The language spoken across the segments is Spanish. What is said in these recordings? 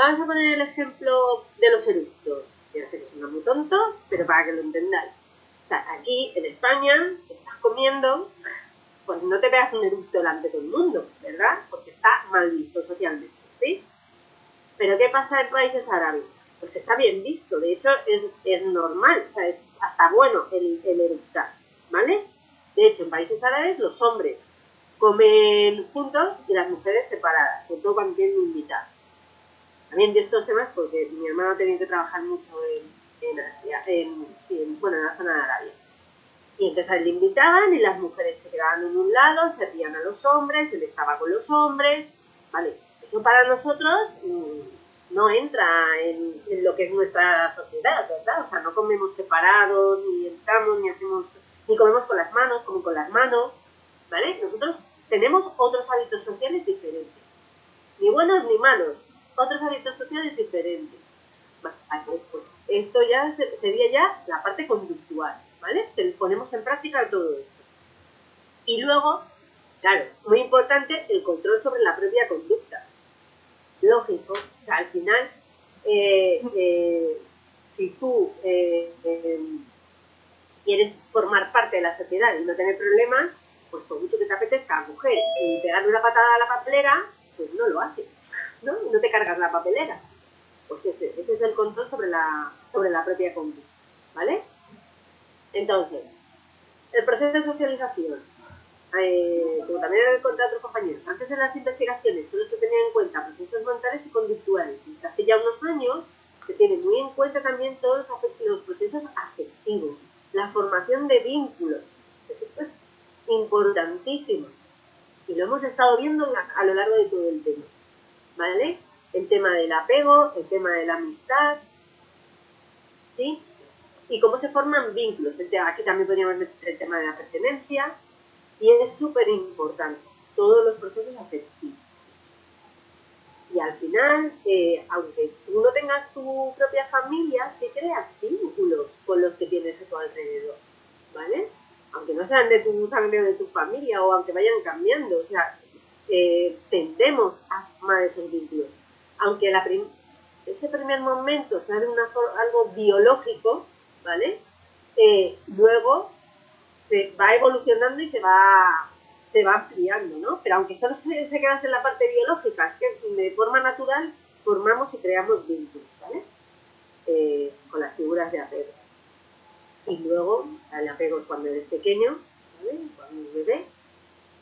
vamos a poner el ejemplo de los eructos. Ya sé que suena muy tonto, pero para que lo entendáis. O sea, aquí en España estás comiendo, pues no te pegas un eructo delante de todo el mundo, ¿verdad? Porque está mal visto socialmente, ¿sí? Pero ¿qué pasa en países árabes? Pues que está bien visto, de hecho es normal, o sea, es hasta bueno el eructar, ¿vale? De hecho, en países árabes los hombres comen juntos y las mujeres separadas, sobre todo cuando tienen invitados. También de estos temas porque mi hermano ha tenido que trabajar mucho en Asia, en la zona de Arabia. Y entonces a él le invitaban y las mujeres se quedaban en un lado, servían a los hombres, él estaba con los hombres, ¿vale? Eso para nosotros no entra en lo que es nuestra sociedad, ¿verdad? O sea, no comemos separados, ni entramos, ni comemos con las manos, como con las manos, ¿vale? Nosotros tenemos otros hábitos sociales diferentes, ni buenos ni malos, otros hábitos sociales diferentes. Vale, pues esto ya sería ya la parte conductual, ¿vale? Que ponemos en práctica todo esto. Y luego, claro, muy importante el control sobre la propia conducta. Lógico, o sea, al final, si tú quieres formar parte de la sociedad y no tener problemas, pues por mucho que te apetezca coger y pegarle una patada a la papelera, pues no lo haces, ¿no? No te cargas la papelera. Pues ese es el control sobre la propia conducta, ¿vale? Entonces, el proceso de socialización, como también he contado a otros compañeros, antes en las investigaciones solo se tenían en cuenta procesos mentales y conductuales. Desde hace ya unos años se tienen muy en cuenta también todos los procesos afectivos, la formación de vínculos. Pues esto es importantísimo. Y lo hemos estado viendo a lo largo de todo el tema, ¿vale? El tema del apego, el tema de la amistad, ¿sí? Y cómo se forman vínculos. Aquí también podríamos meter el tema de la pertenencia, y es súper importante, todos los procesos afectivos. Y al final, aunque tú no tengas tu propia familia, sí creas vínculos con los que tienes a tu alrededor, ¿vale? Aunque no sean de tu sangre o de tu familia, o aunque vayan cambiando, o sea, tendemos a formar esos vínculos. Aunque ese primer momento sea de algo biológico, ¿vale? Luego se va evolucionando y se va ampliando, ¿no? Pero aunque solo se quedase en la parte biológica, es que de forma natural formamos y creamos vínculos, ¿vale? Con las figuras de apego. Y luego, el apego es cuando eres pequeño, ¿vale? Cuando eres bebé.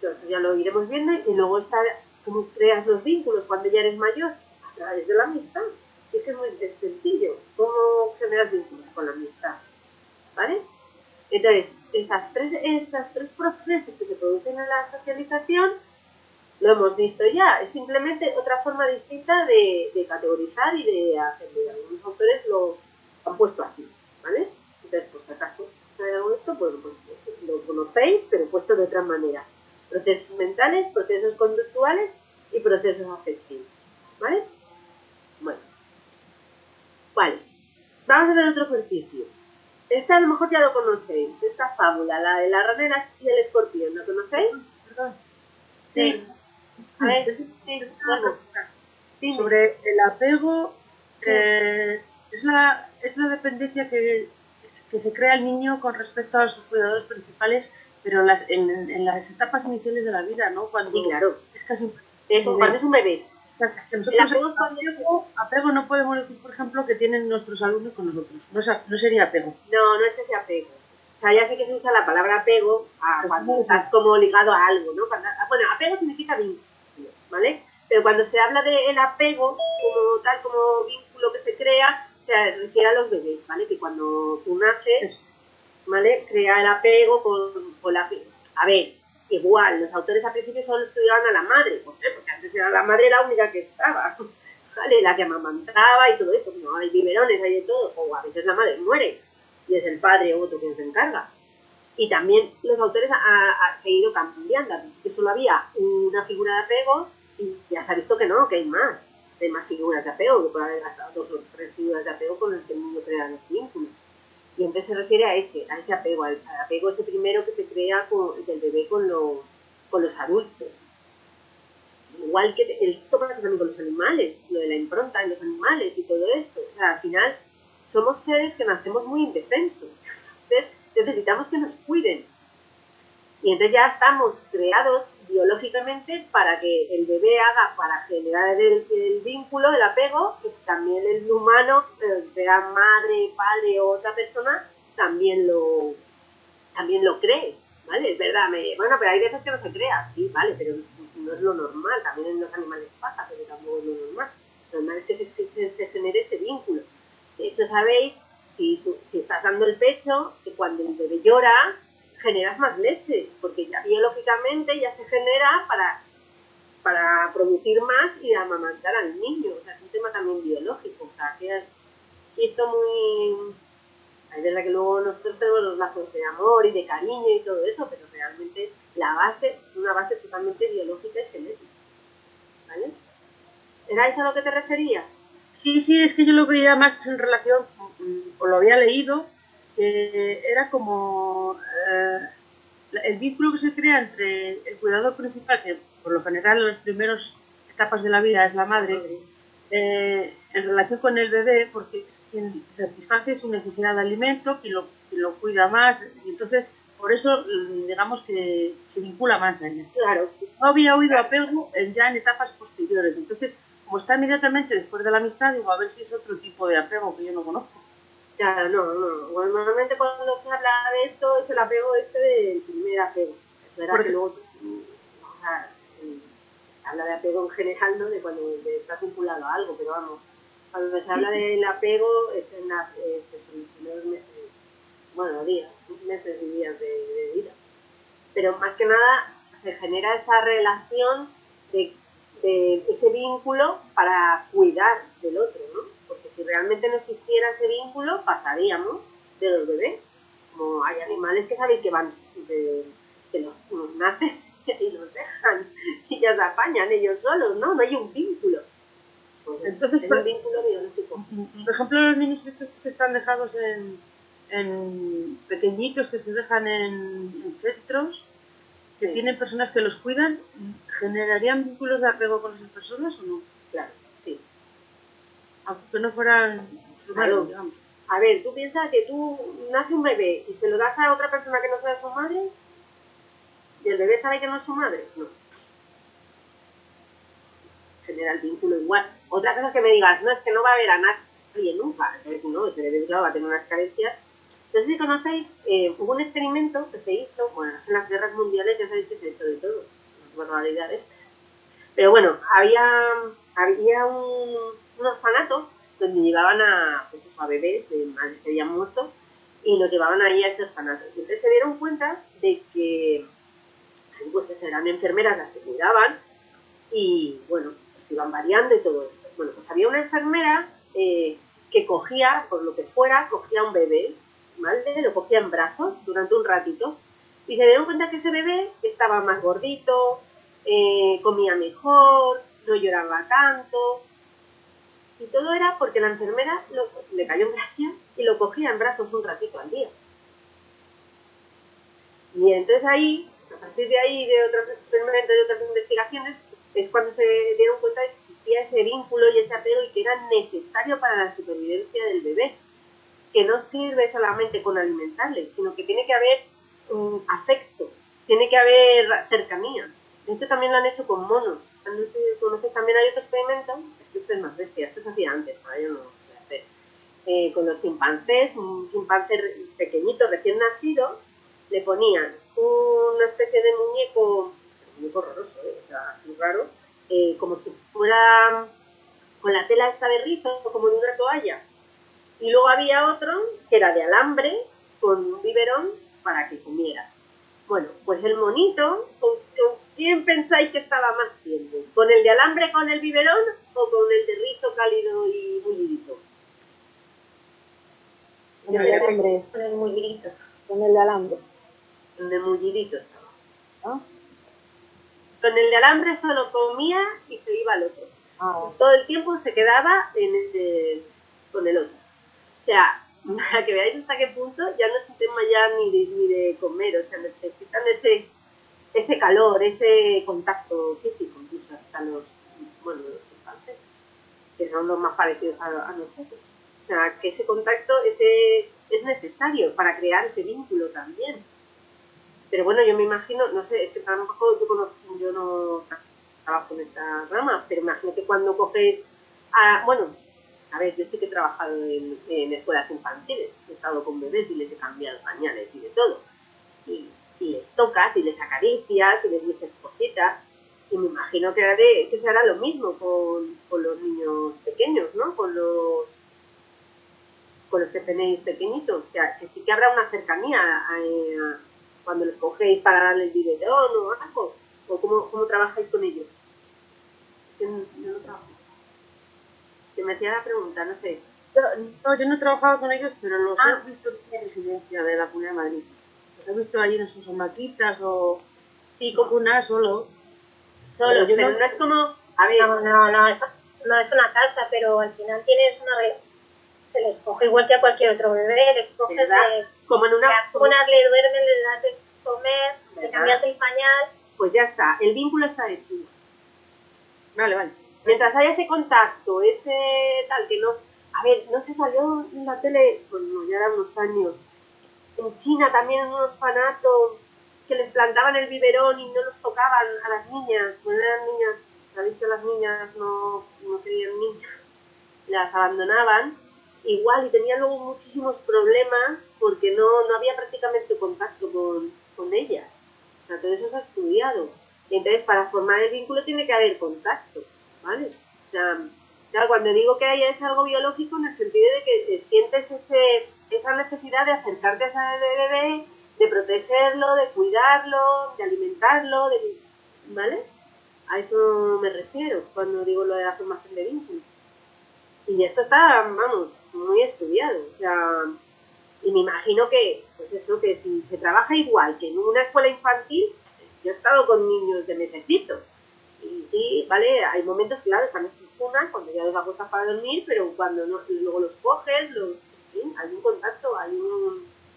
Entonces ya lo iremos viendo. Y luego está cómo creas los vínculos cuando ya eres mayor, a través de la amistad. Es que es muy sencillo. ¿Cómo generas vínculos? Con la amistad, ¿vale? Entonces, estos tres procesos que se producen en la socialización, lo hemos visto ya, es simplemente otra forma distinta de categorizar y de hacerlo. Algunos autores lo han puesto así, ¿vale? Entonces, por si acaso esto, pues lo conocéis, pero puesto de otra manera. Procesos mentales, procesos conductuales y procesos afectivos, ¿vale? Bueno, vale. Vamos a hacer otro ejercicio. Esta a lo mejor ya lo conocéis, esta fábula, la de la rana y el escorpión, ¿la conocéis? Perdón. Sí. A ver, sí, luego. Sobre el apego, es la dependencia que se crea el niño con respecto a sus cuidadores principales, pero en las etapas iniciales de la vida, ¿no? Cuando sí, claro. Es casi eso, cuando es un bebé. O sea, que nosotros apego no podemos decir, por ejemplo, que tienen nuestros alumnos con nosotros. No sería apego. No es ese apego. O sea, ya sé que se usa la palabra apego cuando estás como ligado a algo, ¿no? Bueno, apego significa vínculo, ¿vale? Pero cuando se habla del apego, como vínculo que se crea, se refiere a los bebés, ¿vale? Que cuando tú naces, ¿vale? Crea el apego con la... A ver, igual, los autores al principio solo estudiaban a la madre. ¿Por qué? Porque antes era la madre la única que estaba, ¿vale? La que amamantaba y todo eso. No hay biberones, hay de todo. O a veces la madre muere y es el padre o otro quien se encarga. Y también los autores han seguido cambiando. Que solo había una figura de apego y ya se ha visto que no, que hay más. Hay más figuras de apego, que puede haber hasta 2 o 3 figuras de apego con las que el niño crea los vínculos. Y entonces se refiere a ese apego, al apego ese primero que se crea del bebé con los adultos. igual que esto pasa también con los animales, lo de la impronta en los animales y todo esto. O sea, al final somos seres que nacemos muy indefensos. Entonces, necesitamos que nos cuiden. Y entonces ya estamos creados biológicamente para que el bebé haga, para generar el vínculo, el apego, y también el humano, sea madre, padre o otra persona, también lo cree, ¿vale? Es verdad, bueno, pero hay veces que no se crea, sí, vale, pero no es lo normal, también en los animales pasa, pero tampoco es lo normal. Lo normal es que se genere ese vínculo. De hecho, sabéis, si estás dando el pecho, que cuando el bebé llora, generas más leche, porque ya biológicamente ya se genera para producir más y amamantar al niño. O sea, es un tema también biológico. O sea, que esto muy... Es verdad que luego nosotros tenemos los lazos de amor y de cariño y todo eso, pero realmente la base es una base totalmente biológica y genética. ¿Vale? ¿Era eso a lo que te referías? Sí, es que yo lo veía más en relación, o lo había leído, que era como el vínculo que se crea entre el cuidador principal, que por lo general en las primeras etapas de la vida es la madre, en relación con el bebé, porque es quien satisface su necesidad de alimento, quien lo cuida más, y entonces por eso digamos que se vincula más a ella. Claro. No había oído apego ya en etapas posteriores, entonces como está inmediatamente después de la amistad, digo a ver si es otro tipo de apego que yo no conozco. Claro, no. Bueno, normalmente cuando se habla de esto es el apego del primer apego. Es verdad que luego, o sea, habla de apego en general, ¿no? De cuando estás vinculado a algo, pero vamos, cuando se habla del apego es en los primeros meses, bueno, meses y días de vida. Pero más que nada se genera esa relación de ese vínculo para cuidar del otro, ¿no? Porque si realmente no existiera ese vínculo, pasaríamos de los bebés. Como hay animales que sabéis que van, que los nacen y los dejan y ya se apañan ellos solos, ¿no? No hay un vínculo. Pues entonces, es un vínculo biológico. Por ejemplo, los niños estos que están dejados en pequeñitos, que se dejan en centros, que tienen personas que los cuidan, ¿generarían vínculos de apego con esas personas o no? Claro, sí. Aunque no fueran su madre, digamos. A ver, tú piensas que tú nace un bebé y se lo das a otra persona que no sea su madre, y el bebé sabe que no es su madre. No. Genera el vínculo igual. Otra cosa es que me digas, no, es que no va a haber a nadie nunca. Entonces, no, ese bebé, claro, va a tener unas carencias. No sé si conocéis, hubo un experimento que se hizo, bueno, en las guerras mundiales ya sabéis que se ha hecho de todo, unas barbaridades. Pero bueno, había un orfanato donde llevaban pues eso, a bebés de madres que habían muerto y los llevaban ahí a ese orfanato. Y entonces se dieron cuenta de que pues eran enfermeras las que cuidaban y bueno, pues iban variando y todo esto. Bueno, pues había una enfermera que cogía, por lo que fuera, cogía un bebé, ¿vale? Lo cogía en brazos durante un ratito y se dieron cuenta que ese bebé estaba más gordito, comía mejor, no lloraba tanto. Y todo era porque la enfermera le cayó en gracia y lo cogía en brazos un ratito al día. Y entonces ahí, a partir de ahí, de otros experimentos y otras investigaciones, es cuando se dieron cuenta de que existía ese vínculo y ese apego y que era necesario para la supervivencia del bebé. Que no sirve solamente con alimentarle, sino que tiene que haber afecto, tiene que haber cercanía. De hecho, también lo han hecho con monos. No sé si conoces, también hay otro experimento, este es más bestia, esto se hacía antes, ahora yo no lo sé hacer. Con los chimpancés, un chimpancé pequeñito, recién nacido, le ponían una especie de muñeco horroroso, o sea, así raro, como si fuera con la tela esta de rizo, como de una toalla. Y luego había otro que era de alambre con un biberón para que comiera. Bueno, pues el monito, ¿con quién pensáis que estaba más tiempo? ¿Con el de alambre con el biberón o con el de rizo cálido y mullidito? Con el de alambre, con el mullidito, con el de alambre. Con el mullidito estaba. ¿Ah? Con el de alambre solo comía y se iba al otro. Todo el tiempo se quedaba con el otro. O sea, para que veáis hasta qué punto ya no es un tema ya ni de comer, o sea, necesitan ese calor, ese contacto físico, incluso hasta los chimpancés, que son los más parecidos a nosotros. O sea, que ese contacto es necesario para crear ese vínculo también. Pero bueno, yo me imagino, no sé, es que tampoco yo no trabajo en esta rama, pero imagino que cuando coges a ver, yo sí que he trabajado en escuelas infantiles, he estado con bebés y les he cambiado pañales y de todo. Y les tocas y les acaricias y les dices cositas. Y me imagino que se hará lo mismo con los niños pequeños, ¿no? Con los que tenéis pequeñitos, que sí que habrá una cercanía cuando los cogéis para darle el biberón o algo. ¿O cómo trabajáis con ellos? Es que yo no trabajo. Que me hacía la pregunta, no sé. Yo no he trabajado con ellos, pero los he visto en la residencia de la Comunidad de Madrid. Los he visto allí en sus hamaquitas o una solo. Pero no es como... A ver... No es una casa, pero al final tienes se les coge igual que a cualquier otro bebé, le coges como en una... le duermes, le das de comer, le cambias el pañal. Pues ya está, el vínculo está hecho. Vale. Mientras haya ese contacto, ese tal que no... A ver, no se salió en la tele, bueno, ya eran unos años, en China también en un orfanato, que les plantaban el biberón y no los tocaban a las niñas, cuando eran niñas, sabéis que las niñas no querían niñas, las abandonaban, igual, y tenían luego muchísimos problemas porque no había prácticamente contacto con ellas. O sea, todo eso se ha estudiado. Entonces, para formar el vínculo tiene que haber contacto, ¿vale? O sea, claro, cuando digo que es algo biológico, en el sentido de que sientes esa necesidad de acercarte a ese bebé, de protegerlo, de cuidarlo, de alimentarlo, ¿vale? A eso me refiero cuando digo lo de la formación de vínculos. Y esto está, vamos, muy estudiado. O sea, y me imagino que, pues eso, que si se trabaja igual que en una escuela infantil, yo he estado con niños de mesecitos. Y sí, vale, hay momentos, claro, están en sus cunas cuando ya los acuestas para dormir, pero cuando luego los coges, en fin, hay un contacto,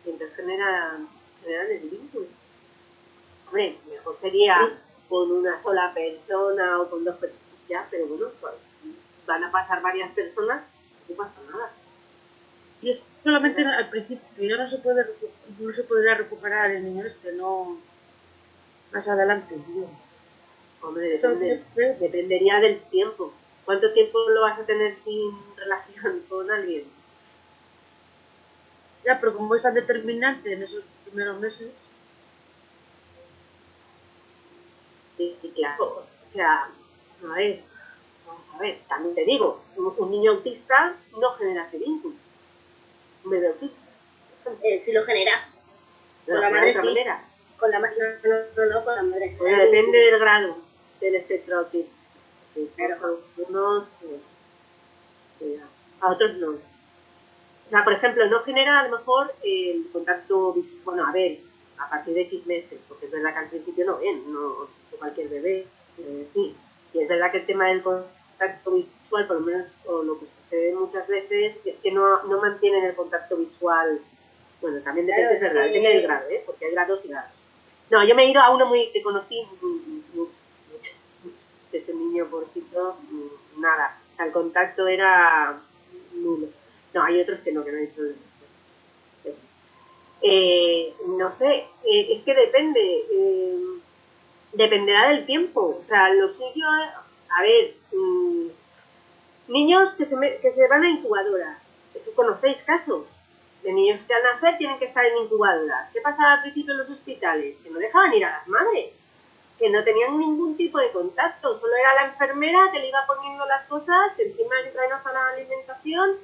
y entonces generan el vínculo. Hombre, mejor sería con una sola persona o con dos personas, ya, pero bueno, pues, si van a pasar varias personas, no pasa nada. Y es solamente al principio, ya no se podría recuperar el niño no más adelante. Hombre, dependería del tiempo. ¿Cuánto tiempo lo vas a tener sin relación con alguien? Ya, pero como es tan determinante en esos primeros meses. Sí, claro. O sea, vamos a ver, también te digo, un niño autista no genera ese vínculo. Un bebé autista. Sí lo genera. Con la madre sí. Con la madre no, con la madre. Bueno, depende del grado del espectro autista. Claro. A otros no. O sea, por ejemplo, no genera a lo mejor el contacto visual. Bueno, a ver, a partir de X meses, porque es verdad que al principio no ven, no cualquier bebé, sí. Y es verdad que el tema del contacto visual, por lo menos, o lo que sucede muchas veces, es que no mantienen el contacto visual. Bueno, también depende, es verdad, depende del grado, porque hay grados y grados. No, yo me he ido a uno que conocí mucho. Ese niño porcito, nada. O sea, el contacto era nulo. No, hay otros que no hay problema. No sé, es que depende. Dependerá del tiempo. O sea, lo suyo, a ver, niños que se van a incubadoras. Eso conocéis caso. De niños que al nacer tienen que estar en incubadoras. ¿Qué pasaba al principio en los hospitales? Que no dejaban ir a las madres. Que no tenían ningún tipo de contacto. Solo era la enfermera que le iba poniendo las cosas, que encima siempre nos a la alimentación.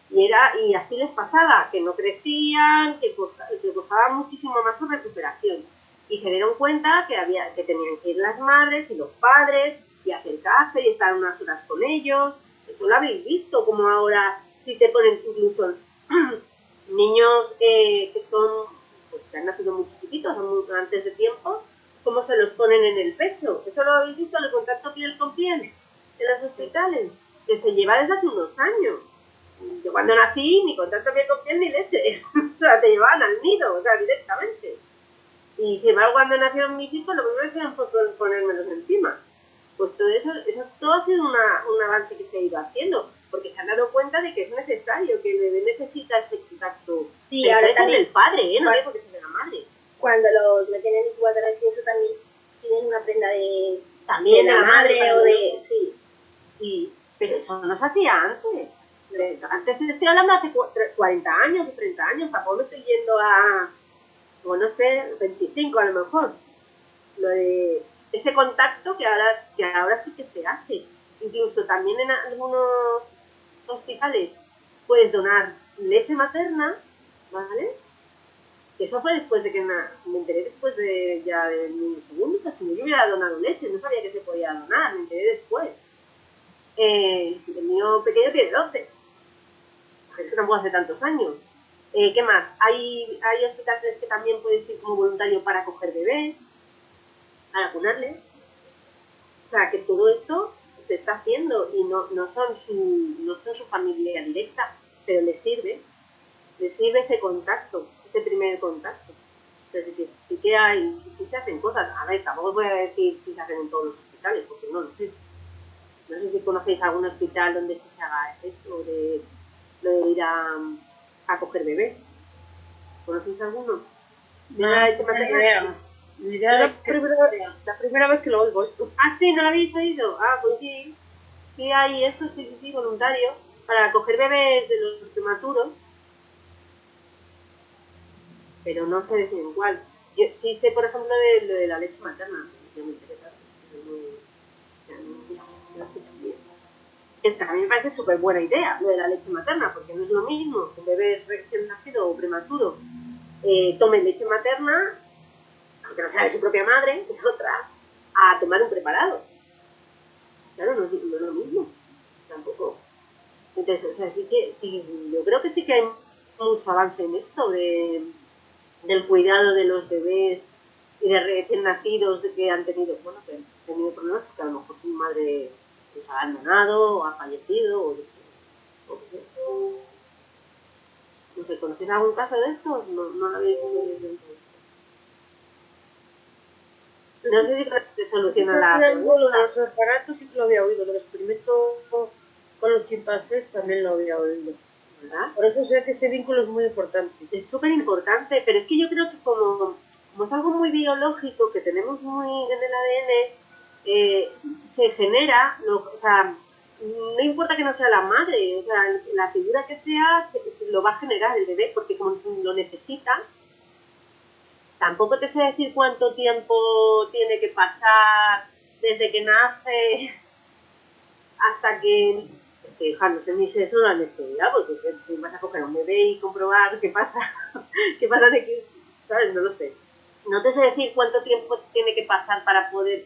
Y así les pasaba, que no crecían, que costaba muchísimo más su recuperación. Y se dieron cuenta que tenían que ir las madres y los padres y acercarse y estar unas horas con ellos. Eso lo habéis visto, como ahora si te ponen incluso niños que son, pues que han nacido muy chiquititos, antes de tiempo, cómo se los ponen en el pecho. Eso lo habéis visto, el contacto piel con piel en los hospitales, que se lleva desde hace unos años. Yo cuando nací, ni contacto piel con piel ni leches. O sea, te llevaban al nido, o sea, directamente. Y sin embargo, cuando nacieron mis hijos, lo primero que hicieron fue ponérmelos encima. Pues todo eso todo ha sido un avance que se ha ido haciendo, porque se han dado cuenta de que es necesario, que el bebé necesita ese contacto. Sí, pero ahora es el también, del padre, no digo que sea de la madre. cuando los meten en incubadoras y eso también tienen una prenda de También de la madre o de... ¿no? Sí. Sí, pero eso no se hacía antes. Antes te estoy hablando hace 40 años o 30 años, tampoco me estoy yendo a, o no sé, 25 a lo mejor. Lo de ese contacto que ahora sí que se hace. Incluso también en algunos hospitales puedes donar leche materna, ¿vale? Que eso fue después de que me enteré después de ya del niño segundo, si no yo hubiera donado leche, no sabía que se podía donar, me enteré después. El mío pequeño tiene 12, eso tampoco hace tantos años. ¿Qué más? Hay hospitales que también puedes ir como voluntario para acoger bebés, para vacunarles. O sea, que todo esto se está haciendo y no son su familia directa, pero les sirve ese contacto, ese primer contacto. O sea, sí que hay, sí se hacen cosas. A ver, tampoco voy a decir si se hacen en todos los hospitales, porque no lo sé. No sé si conocéis algún hospital donde se haga eso de ir a coger bebés. ¿Conocéis alguno? No, ni idea La primera vez que lo oigo esto. Ah, sí, ¿no lo habéis oído? Ah, pues sí. Sí hay eso, sí, voluntarios. Para coger bebés de los prematuros. Pero no sé decir cuál. Yo sí sé, por ejemplo, de lo de la leche materna. Que me interesa. Que a mí me parece súper buena idea lo de la leche materna, porque no es lo mismo que un bebé recién nacido o prematuro tome leche materna, aunque no sea de su propia madre, de otra, a tomar un preparado. Claro, no es lo mismo, tampoco. Entonces, o sea, yo creo que sí que hay mucho avance en esto del cuidado de los bebés y de recién nacidos que han tenido, que han tenido problemas porque a lo mejor su madre los ha abandonado o ha fallecido o yo qué sé. No sé, ¿conocéis algún caso de esto? No lo habéis visto. No sé si te soluciona la pregunta. Lo de los aparatos sí que lo había oído, lo del experimento con los chimpancés también lo había oído. ¿Verdad? Por eso sé que este vínculo es muy importante. Es súper importante, pero es que yo creo que como es algo muy biológico, que tenemos muy en el ADN, se genera, o sea, no importa que no sea la madre, o sea, la figura que sea, se lo va a generar el bebé, porque como lo necesita. Tampoco te sé decir cuánto tiempo tiene que pasar desde que nace hasta que... Es que, hija, no sé ni si eso lo han estudiado, porque te vas a coger a un bebé y comprobar qué pasa, qué pasa de que... ¿Sabes? No lo sé. No te sé decir cuánto tiempo tiene que pasar para poder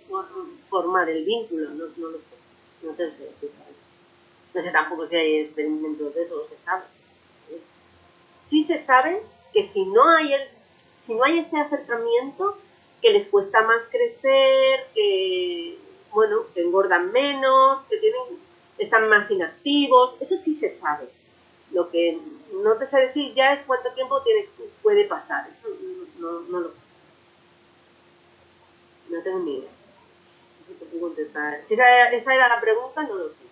formar el vínculo, no lo sé. No te lo sé decir. No sé tampoco si hay experimentos de eso, o se sabe. Sí se sabe que si no hay ese acercamiento, que les cuesta más crecer, que engordan menos, que están más inactivos, eso sí se sabe. Lo que no te sé decir ya es cuánto tiempo puede pasar, eso no lo sé. No tengo ni idea. No te puedo contestar. Si esa era la pregunta, no lo sé.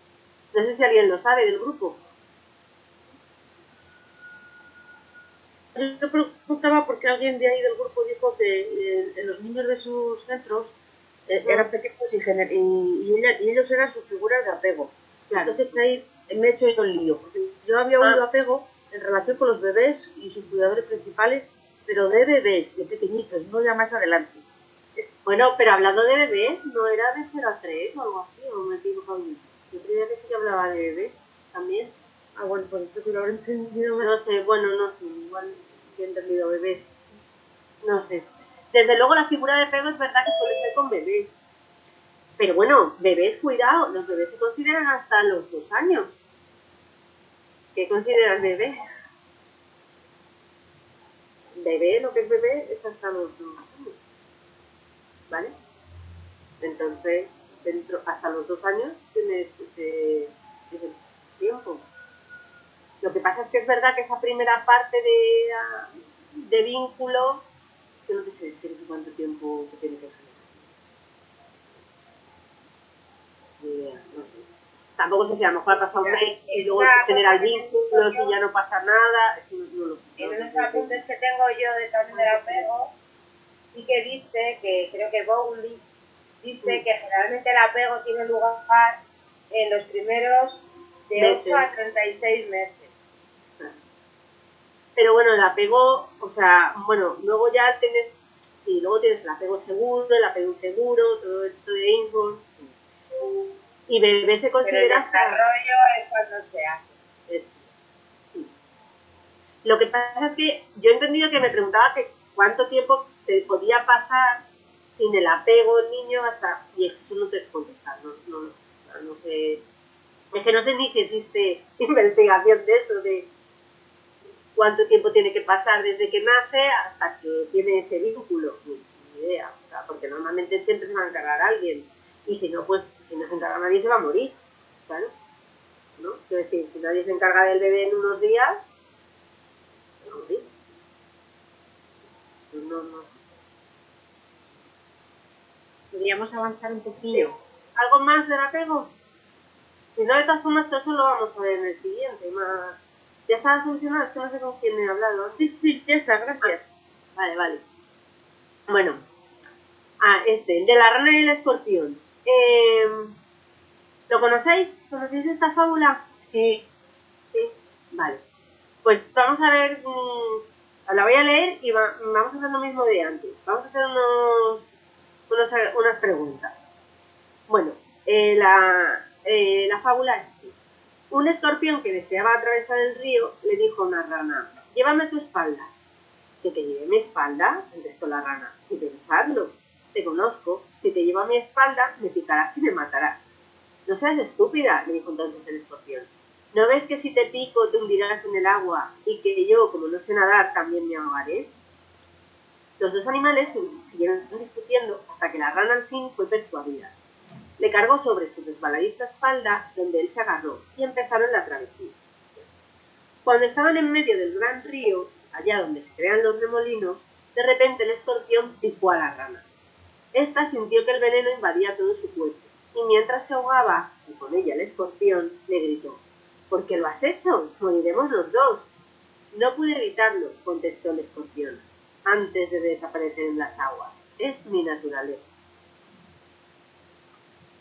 No sé si alguien lo sabe del grupo. Yo preguntaba porque alguien de ahí del grupo dijo que los niños de sus centros eran pequeños y ellos eran sus figuras de apego. Claro. Entonces ahí me he hecho yo el lío, porque yo había oído apego en relación con los bebés y sus cuidadores principales, pero de bebés, de pequeñitos, no ya más adelante. Bueno, pero hablando de bebés, ¿no era de 0 a 3 o algo así? ¿O me equivoco? Yo creía que sí que hablaba de bebés también. Ah, bueno, pues entonces lo habré entendido más. No sé, no sé, igual he entendido bebés. No sé. Desde luego la figura de apego es verdad que suele ser con bebés. Pero bueno, bebés, cuidado, los bebés se consideran hasta los 2 años. ¿Qué consideras bebé? Bebé, lo que es bebé, es hasta los 2 años. ¿Vale? Entonces, hasta los 2 años tienes ese tiempo. Lo que pasa es que es verdad que esa primera parte de vínculo que no te sé decir cuánto tiempo se tiene que generar. Ni idea, no sé. Tampoco sé si a lo mejor ha pasado un mes y luego generar vínculos y ya no pasa nada. No lo sé. En unos apuntes que tengo yo también del apego, sí que dice que, creo que Bowley dice que generalmente el apego tiene lugar en los primeros de 8 a 36 meses. Pero bueno, el apego, o sea, bueno, luego ya tienes, sí, luego tienes el apego seguro, el apego inseguro, todo esto de info, sí. Y bebé se considera... Pero el desarrollo es cuando se hace. Eso. Sí. Lo que pasa es que yo he entendido que me preguntaba que cuánto tiempo te podía pasar sin el apego el niño hasta... Y eso no te es contestar, no sé... Es que no sé ni si existe investigación de eso, de cuánto tiempo tiene que pasar desde que nace hasta que tiene ese vínculo. Ni idea, o sea, porque normalmente siempre se va a encargar a alguien. Y si no, pues si no se encarga nadie se va a morir, claro, ¿no? Quiero decir, si nadie se encarga del bebé en unos días, se va a morir. No. Podríamos avanzar un poquillo. ¿Algo más del apego? Si no, de todas formas, todo eso lo vamos a ver en el siguiente, más... ¿Ya está solucionado? Es que no sé con quién he hablado antes. Sí, ya está, gracias. Vale. Bueno, el de la rana y el escorpión. ¿Lo conocéis? ¿Conocéis esta fábula? Sí. Sí, vale. Pues vamos a ver, la voy a leer y vamos a hacer lo mismo de antes. Vamos a hacer unas preguntas. Bueno, la fábula es así. Un escorpión que deseaba atravesar el río le dijo a una rana: llévame tu espalda. ¿Que te lleve mi espalda? Contestó la rana. Y pensarlo. Te conozco. Si te llevo a mi espalda, me picarás y me matarás. No seas estúpida, le dijo entonces el escorpión. ¿No ves que si te pico te hundirás en el agua y que yo, como no sé nadar, también me ahogaré? Los dos animales siguieron discutiendo hasta que la rana al fin fue persuadida. Le cargó sobre su resbaladiza espalda, donde él se agarró, y empezaron la travesía. Cuando estaban en medio del gran río, allá donde se crean los remolinos, de repente el escorpión picó a la rana. Esta sintió que el veneno invadía todo su cuerpo, y mientras se ahogaba, y con ella el escorpión, le gritó: ¿por qué lo has hecho? Moriremos los dos. No pude evitarlo, contestó el escorpión, antes de desaparecer en las aguas. Es mi naturaleza.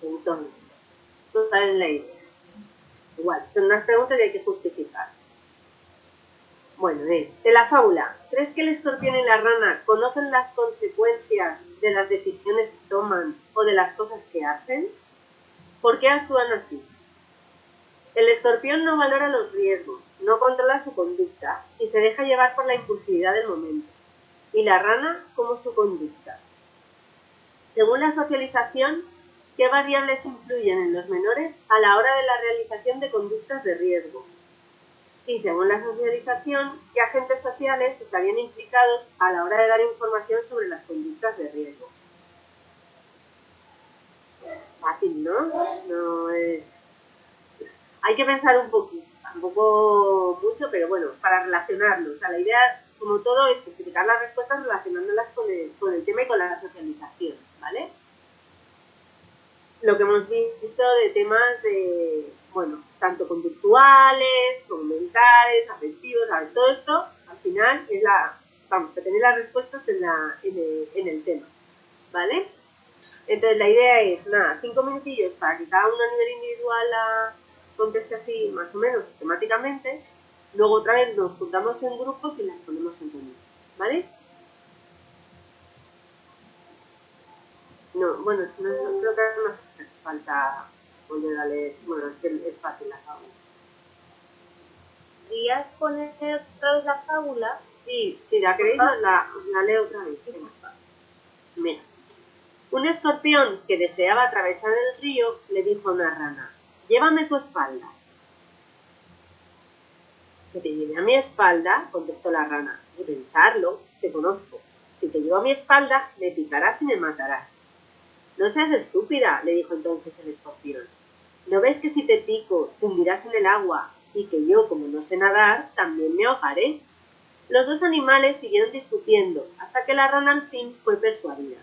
Entonces, ¿cuál es la idea? Igual, son unas preguntas y hay que justificar. Bueno, de la fábula, ¿crees que el escorpión y la rana conocen las consecuencias de las decisiones que toman o de las cosas que hacen? ¿Por qué actúan así? El escorpión no valora los riesgos, no controla su conducta y se deja llevar por la impulsividad del momento. ¿Y la rana, cómo su conducta? Según la socialización, ¿qué variables influyen en los menores a la hora de la realización de conductas de riesgo? Y según la socialización, ¿qué agentes sociales estarían implicados a la hora de dar información sobre las conductas de riesgo? Fácil, ¿no? No es... Hay que pensar un poquito, tampoco mucho, pero bueno, para relacionarlo. O sea, la idea, como todo, es justificar las respuestas relacionándolas con el tema y con la socialización, ¿vale? Lo que hemos visto de temas de, bueno, tanto conductuales, como mentales, afectivos, a ver, todo esto, al final, es tener las respuestas en el tema, ¿vale? Entonces, la idea es, 5 minutillos para que cada uno a nivel individual las conteste así, más o menos, sistemáticamente. Luego otra vez nos juntamos en grupos y las ponemos en común, ¿vale? No, bueno, no creo que no hace falta volver a leer. Bueno, es que es fácil la fábula. ¿Podrías poner otra vez la fábula? Sí, si la queréis, la leo otra vez. Mira. Un escorpión que deseaba atravesar el río le dijo a una rana: llévame tu espalda. Que te lleve a mi espalda, contestó la rana. De pensarlo, te conozco. Si te llevo a mi espalda, me picarás y me matarás. No seas estúpida, le dijo entonces el escorpión. ¿No ves que si te pico, te hundirás en el agua y que yo, como no sé nadar, también me ahogaré? Los dos animales siguieron discutiendo hasta que la rana al fin fue persuadida.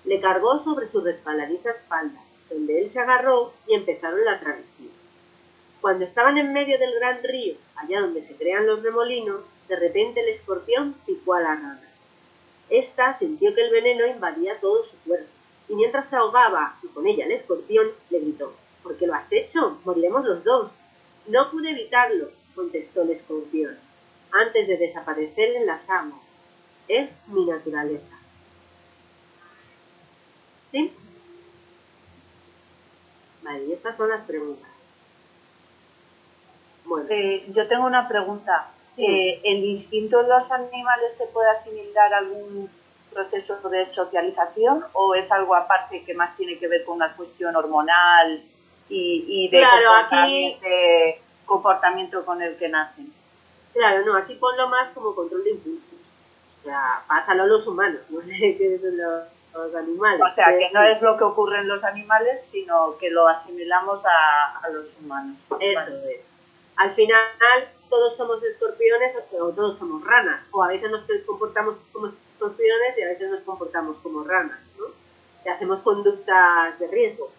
Le cargó sobre su resbaladiza espalda, donde él se agarró y empezaron la travesía. Cuando estaban en medio del gran río, allá donde se crean los remolinos, de repente el escorpión picó a la rana. Esta sintió que el veneno invadía todo su cuerpo, y mientras se ahogaba, y con ella el escorpión, le gritó: «¿Por qué lo has hecho? Moriremos los dos». «No pude evitarlo», contestó el escorpión, antes de desaparecer en las aguas. «Es mi naturaleza». ¿Sí? Vale, y estas son las preguntas. Bueno, yo tengo una pregunta. Sí. ¿El instinto en los animales se puede asimilar a algún proceso de socialización o es algo aparte que más tiene que ver con una cuestión hormonal y de, Claro, de comportamiento con el que nacen? Claro, no, aquí ponlo más como control de impulsos. O sea, pásalo a los humanos, no que son los animales. O sea, que no es lo que ocurre en los animales, sino que lo asimilamos a los humanos. Eso es. Al final, todos somos escorpiones o todos somos ranas. O a veces nos comportamos como escorpiones y a veces nos comportamos como ranas, ¿no? Y hacemos conductas de riesgo.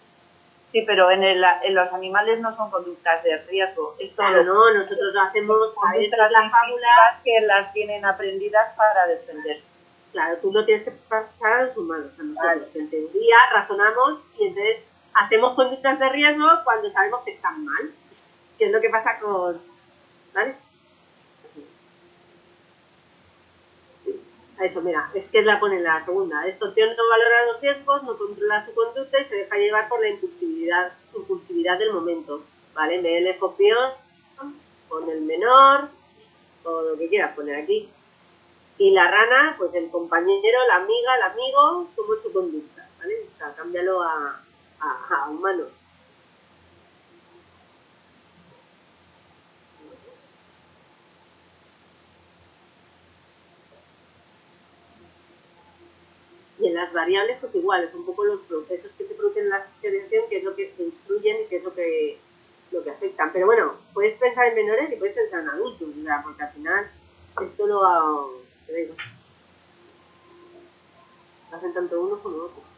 Sí, pero en los animales no son conductas de riesgo. Esto Claro, no, nosotros lo hacemos a veces las instintivas que las tienen aprendidas para defenderse. Claro, tú lo tienes que pasar a los humanos, a nosotros, que en teoría razonamos y entonces hacemos conductas de riesgo cuando sabemos que están mal, que es lo que pasa con... ¿Vale? A eso, mira, es que la pone en la segunda. El escorpión no valora los riesgos, no controla su conducta y se deja llevar por la impulsividad del momento. ¿Vale? En vez del escorpión, pon el menor, o lo que quieras poner aquí. Y la rana, pues el compañero, la amiga, el amigo, como es su conducta, ¿vale? O sea, cámbialo a humanos. Y en las variables, pues igual, es un poco los procesos que se producen en la selección, que es lo que influyen y que es lo que afectan. Pero bueno, puedes pensar en menores y puedes pensar en adultos, o sea, porque al final esto lo hacen tanto uno como otro.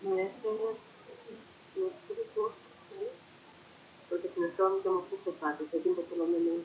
Voy a hacer los trucos, ¿vale? Porque si nos quedamos como justo para que ese tiempo por lo menos